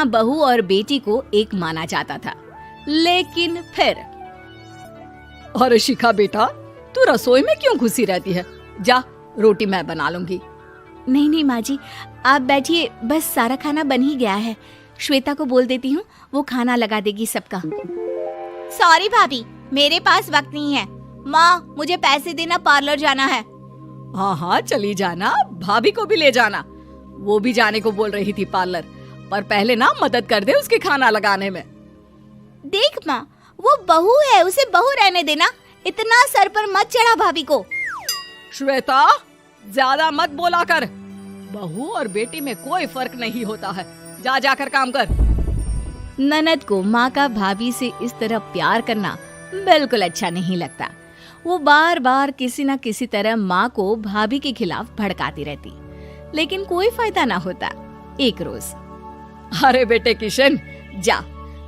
बहू और बेटी को एक माना जाता था, लेकिन फिर अरे शिखा बेटा, तू रसोई में क्यों घुसी रहती है? जा, रोटी मैं बना लूंगी। नहीं नहीं माँ जी, आप बैठिए, बस सारा खाना बन ही गया है। श्वेता को बोल देती हूँ, वो खाना लगा देगी सबका। सॉरी भाभी, मेरे पास वक्त नहीं है। माँ, मुझे पैसे देना, पार्लर जाना है। हाँ हाँ चली जाना, भाभी को भी ले जाना। वो भी जाने को बोल रही थी पार्लर, पर पहले ना मदद कर दे उसके खाना लगाने में। देख माँ, वो बहू है, उसे बहू रहने देना, इतना सर पर मत चढ़ा भाभी को। श्वेता, ज्यादा मत बोला कर। बहू और बेटी में कोई फर्क नहीं होता है। जा जाकर काम कर। ननद को माँ का भाभी से इस तरह प्यार करना बिल्कुल अच्छा नहीं लगता। वो बार बार किसी न किसी तरह माँ को भाभी के खिलाफ भड़काती रहती, लेकिन कोई फायदा ना होता। एक रोज, अरे बेटे किशन, जा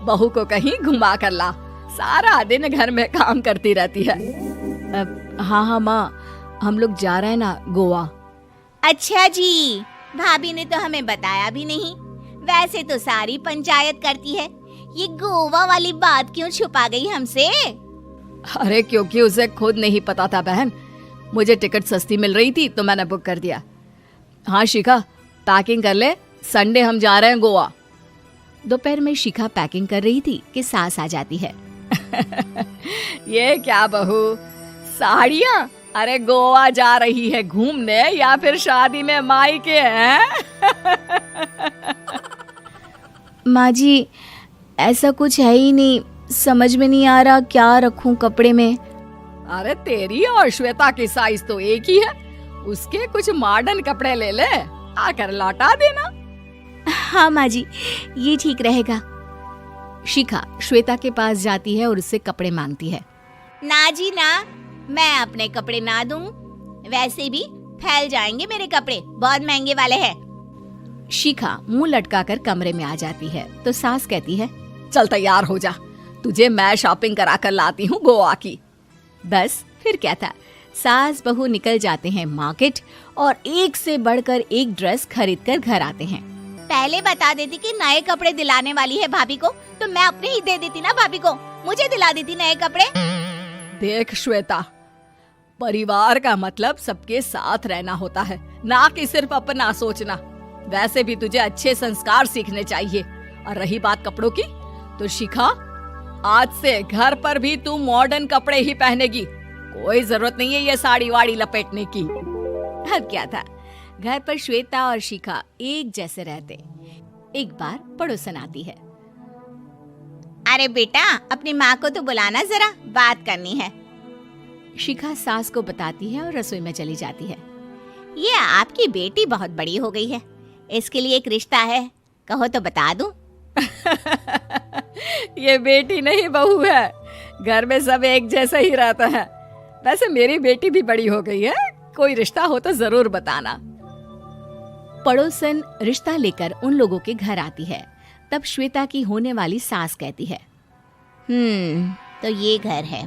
बहू को कहीं घुमा कर ला, सारा दिन घर में काम करती रहती है। हाँ हाँ माँ, हम लोग जा रहे हैं ना गोवा। अच्छा जी, भाभी ने तो हमें बताया भी नहीं। वैसे तो सारी पंचायत करती है, ये गोवा वाली बात क्यों छुपा गई हमसे? अरे क्योंकि उसे खुद नहीं पता था बहन। मुझे टिकट सस्ती मिल रही थी तो मैंने बुक कर दिया। हाँ शिखा, पैकिंग कर ले, संडे हम जा रहे हैं गोवा। दोपहर में शिखा पैकिंग कर रही थी कि सास आ जाती है। ये क्या बहू, साड़ियाँ? अरे गोवा जा रही है घूमने या फिर शादी में मायके हैं? माँ जी, ऐसा कुछ है ही नहीं, समझ में नहीं आ रहा क्या रखूं कपड़े में। अरे तेरी और श्वेता की साइज तो एक ही है, उसके कुछ मॉडर्न कपड़े ले ले, आकर लौटा देना। हाँ माँ जी, ये ठीक रहेगा। शिखा श्वेता के पास जाती है और उससे कपड़े मांगती है। ना जी ना, मैं अपने कपड़े ना दूं, वैसे भी फैल जाएंगे मेरे कपड़े, बहुत महंगे वाले हैं। शिखा मुंह लटकाकर कमरे में आ जाती है तो सास कहती है, चल तैयार हो जा, तुझे मैं शॉपिंग करा कर लाती हूँ गोवा की। बस फिर क्या था, सास बहू निकल जाते हैं मार्केट और एक से बढ़कर एक ड्रेस खरीद कर घर आते हैं। पहले बता देती कि नए कपड़े दिलाने वाली है भाभी को, तो मैं अपने ही दे देती ना भाभी को, मुझे दिला देती नए कपड़े। देख श्वेता, परिवार का मतलब सबके साथ रहना होता है, ना कि सिर्फ अपना सोचना। वैसे भी तुझे अच्छे संस्कार सीखने चाहिए। और रही बात कपड़ों की, तो शिखा, आज से घर पर भी तू मॉडर्न कपड़े ही पहनेगी। कोई जरूरत नहीं है ये साड़ी वाड़ी लपेटने की। अब क्या था, घर पर श्वेता और शिखा एक जैसे रहते। एक बार पड़ोसन आती है। अरे बेटा, अपनी माँ को तो बुलाना जरा, बात करनी है। शिखा सास को बताती है और रसोई में चली जाती है। ये आपकी बेटी बहुत बड़ी हो गई है, इसके लिए एक रिश्ता है, कहो तो बता दूं। ये बेटी नहीं बहू है, घर में सब एक जैसा ही रहता है। वैसे मेरी बेटी भी बड़ी हो गई है, कोई रिश्ता हो तो जरूर बताना। पड़ोसन रिश्ता लेकर उन लोगों के घर आती है। तब श्वेता की होने वाली सास कहती है, तो ये घर है,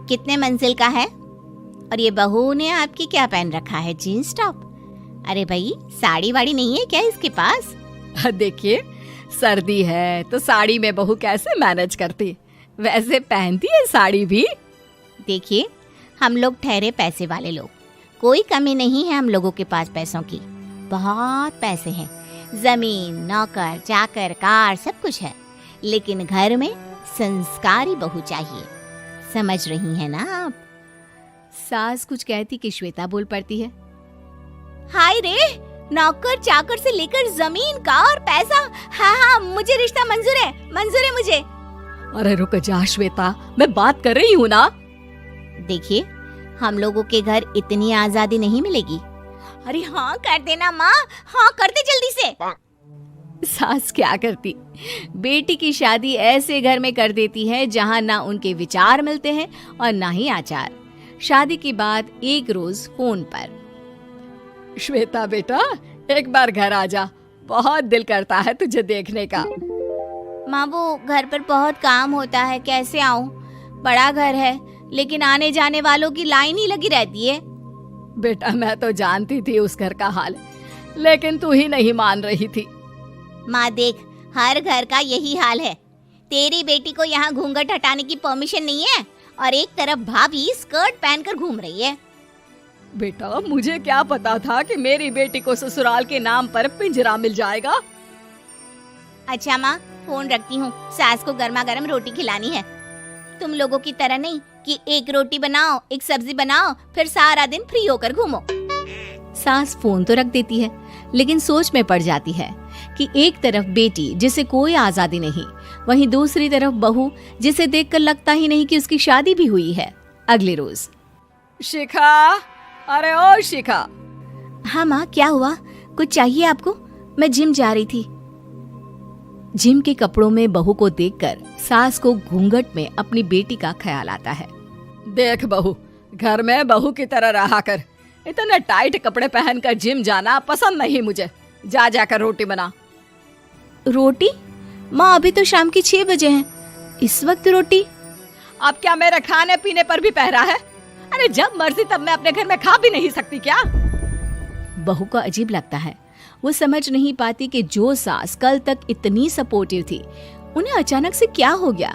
कितने मंजिल का है? और ये बहू ने आपकी क्या पहन रखा है, जीन्स टॉप? अरे भाई, साड़ी वाड़ी नहीं है क्या इसके पास? देखिए, सर्दी है तो साड़ी में बहू कैसे मैनेज करती, वैसे पहनती है साड़ी भी। देखिए, हम लोग ठहरे पैसे वाले लोग, कोई कमी नहीं है हम लोगों के पास पैसों की, बहुत पैसे हैं, जमीन, नौकर चाकर, कार, सब कुछ है, लेकिन घर में संस्कारी बहू चाहिए। समझ रही हैं ना आप? सास कुछ कहती कि श्वेता बोल पड़ती है, हाय रे, नौकर चाकर से लेकर जमीन, कार, पैसा, हाँ, मुझे रिश्ता मंजूर है मुझे। अरे रुक जा श्वेता, मैं बात कर रही हूँ ना। देखिए, हम लोगों के घर इतनी आजादी नहीं मिलेगी। अरे हाँ कर देना माँ, हाँ कर दे जल्दी से। सास क्या करती, बेटी की शादी ऐसे घर में कर देती है जहाँ ना उनके विचार मिलते हैं और ना ही आचार। शादी के बाद एक रोज फोन पर, श्वेता बेटा, एक बार घर आ जा, बहुत दिल करता है तुझे देखने का। माँ, वो घर पर बहुत काम होता है, कैसे आऊँ? बड़ा घर है, लेकिन आने जाने वालों की लाइन ही लगी रहती है। बेटा, मैं तो जानती थी उस घर का हाल, लेकिन तू ही नहीं मान रही थी। माँ देख, हर घर का यही हाल है। तेरी बेटी को यहाँ घूंघट हटाने की परमिशन नहीं है और एक तरफ भाभी स्कर्ट पहनकर घूम रही है। बेटा मुझे क्या पता था कि मेरी बेटी को ससुराल के नाम पर पिंजरा मिल जाएगा। अच्छा माँ, फोन रखती हूँ, सास को गर्मा गर्म रोटी खिलानी है। तुम लोगों की तरह नहीं कि एक रोटी बनाओ, एक सब्जी बनाओ, फिर सारा दिन फ्री होकर घूमो। सास फोन तो रख देती है, लेकिन सोच में पड़ जाती है कि एक तरफ बेटी जिसे कोई आजादी नहीं, वहीं दूसरी तरफ बहू जिसे देखकर लगता ही नहीं कि उसकी शादी भी हुई है। अगले रोज। शिखा, अरे ओ शिखा। हाँ माँ, क्या हुआ? कुछ चाहिए आपको? मैं जिम जा रही थी। जिम के कपड़ों में बहू को देखकर सास को घूंघट में अपनी बेटी का ख्याल आता है। देख बहू, घर में बहू की तरह रहा कर। इतने टाइट कपड़े पहनकर जिम जाना पसंद नहीं मुझे। जा जाकर रोटी बना। रोटी? माँ अभी तो शाम के 6 बजे हैं, इस वक्त रोटी? अब क्या मेरे खाने पीने पर भी पहरा है? अरे जब मर्जी तब मैं अपने घर में खा भी नहीं सकती क्या? बहू को अजीब लगता है। वो समझ नहीं पाती कि जो सास कल तक इतनी सपोर्टिव थी, उन्हें अचानक से क्या हो गया।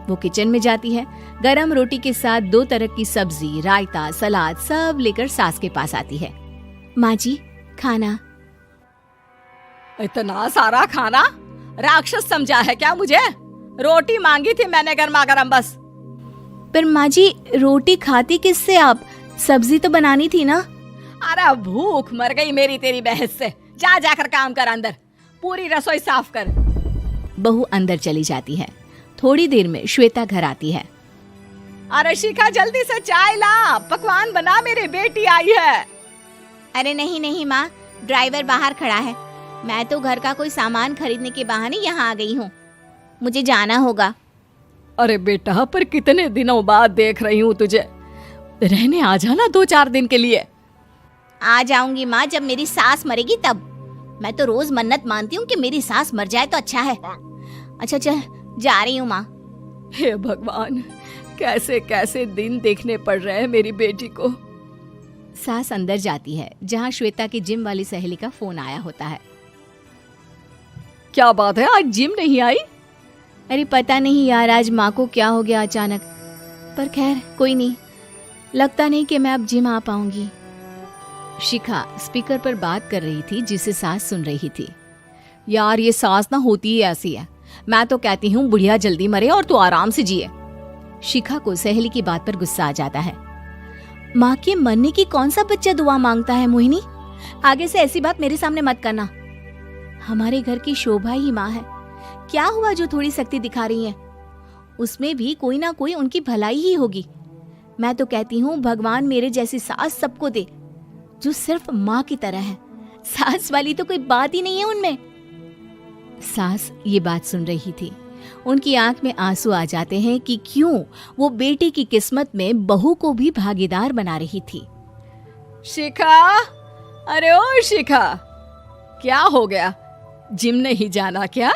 वो किचन में जाती है, गरम रोटी के साथ 2 तरह की सब्जी, रायता, सलाद सब लेकर सास के पास आती है। माँ जी, खाना। इतना सारा खाना? राक्षस समझा है क्या मुझे? रोटी मांगी थी मैंने गर्मा गर्म बस। पर माँ जी, रोटी खाती किससे आप? सब्जी तो बनानी थी ना। अरे भूख मर गई मेरी तेरी बहस से। जा जाकर काम कर, अंदर पूरी रसोई साफ कर। बहू अंदर चली जाती है। थोड़ी देर में श्वेता घर आती है। अरे शिखा, जल्दी से चाय ला, पकवान बना, मेरी बेटी आई है। अरे नहीं नहीं माँ, ड्राइवर बाहर खड़ा है। मैं तो घर का कोई सामान खरीदने के बहाने यहाँ आ गई हूँ, मुझे जाना होगा। अरे बेटा, पर कितने दिनों बाद देख रही हूँ तुझे। रहने आ जाना 2-4 दिन के लिए। आ जाऊंगी माँ, जब मेरी सास मरेगी तब। मैं तो रोज मन्नत मानती हूँ कि मेरी सास मर जाए तो अच्छा है। अच्छा चल, जा रही हूँ माँ। हे भगवान, कैसे कैसे दिन देखने पड़ रहे हैं मेरी बेटी को। सास अंदर जाती है, जहाँ श्वेता की जिम वाली सहेली का फोन आया होता है। क्या बात है, आज जिम नहीं आई? अरे पता नहीं यार, आज माँ को क्या हो गया अचानक। पर खैर कोई नहीं, लगता नहीं कि मैं अब जिम आ पाऊंगी। शिखा स्पीकर पर बात कर रही थी, जिसे सास सुन रही थी। यार ये सास ना होती ही ऐसी है। मैं तो कहती हूँ बुढ़िया जल्दी मरे और तू आराम से जिए। शिखा को सहेली की बात पर गुस्सा आ जाता है। माँ के मरने की कौन सा बच्चा दुआ मांगता है मोहिनी? आगे से ऐसी बात मेरे सामने मत करना। हमारे घर की शोभा ही माँ है। क्या हुआ जो थोड़ी सख्ती दिखा रही है? उसमें भी कोई ना कोई उनकी भलाई ही होगी। मैं तो कहती हूँ भगवान मेरे जैसी सास सबको दे, जो सिर्फ माँ की तरह है। सास वाली तो कोई बात ही नहीं है उनमें। सास ये बात सुन रही थी। उनकी आंख में आंसू आ जाते हैं कि क्यों वो बेटी की किस्मत में बहू को भी भागीदार बना रही थी। शिखा, अरे ओ शिखा, क्या हो गया? जिम नहीं जाना क्या?